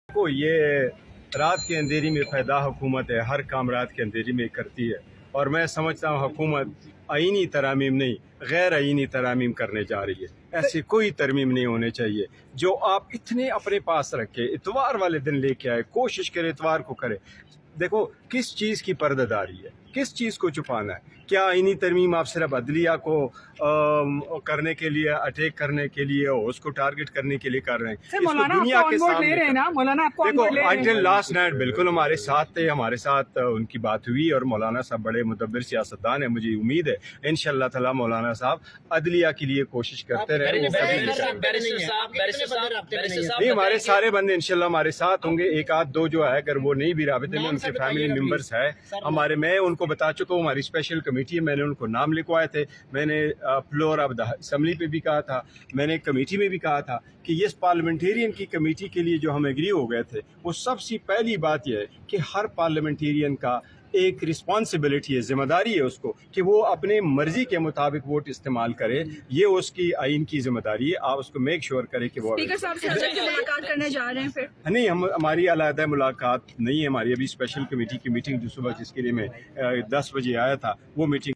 کو یہ رات کے اندھیری میں پیدا حکومت ہے، ہر کام رات کے اندھیری میں کرتی ہے، اور میں سمجھتا ہوں حکومت آئینی ترامیم نہیں غیر آئینی ترامیم کرنے جا رہی ہے۔ ایسی کوئی ترمیم نہیں ہونے چاہیے جو آپ اتنے اپنے پاس رکھے، اتوار والے دن لے کے آئے، کوشش کرے اتوار کو کرے۔ دیکھو کس چیز کی پردہ داری ہے، کس چیز کو چھپانا ہے؟ کیا آئینی ترمیم آپ صرف عدلیہ کو کرنے کے لیے، اٹیک کرنے کے لیے، اور اس کو ٹارگٹ کرنے کے لیے کر رہے ہیں؟ اس کو دنیا کے سامنے دیکھو انٹل لاسٹ نائٹ بالکل ہمارے ساتھ تھے، ہمارے ساتھ ان کی بات ہوئی، اور مولانا صاحب بڑے مدبر سیاستدان ہیں، مجھے امید ہے انشاءاللہ تعالی مولانا صاحب عدلیہ کے لیے کوشش کرتے رہے۔ نہیں، ہمارے سارے بندے انشاءاللہ ہمارے ساتھ ہوں گے، ایک آدھ دو جو ہے اگر وہ نہیں بھی رابطے میں، ان کے فیملی ممبرس ہے ہمارے، میں ان کو بتا چکا ہوں، ہماری اسپیشل کمیٹی ہے، میں نے ان کو نام لکھوائے تھے، میں نے فلور آف دا اسمبلی پہ بھی کہا تھا، میں نے کمیٹی میں بھی کہا تھا کہ یہ پارلیمنٹیرین کی کمیٹی کے لیے جو ہم ایگری ہو گئے تھے، وہ سب سے پہلی بات یہ ہے کہ ہر پارلیمنٹیرین کا ایک رسپانسبلٹی ہے، ذمہ داری ہے اس کو کہ وہ اپنے مرضی کے مطابق ووٹ استعمال کرے، یہ اس کی آئین کی ذمہ داری ہے، آپ اس کو میک شور کرے کہ وہ اسپیکر صاحب سے ملاقات کرنے جا رہے ہیں پھر؟ نہیں، ہماری علیحدہ ملاقات نہیں ہے، ہماری ابھی اسپیشل کمیٹی کی میٹنگ جو صبح جس کے لیے میں 10 بجے آیا تھا وہ میٹنگ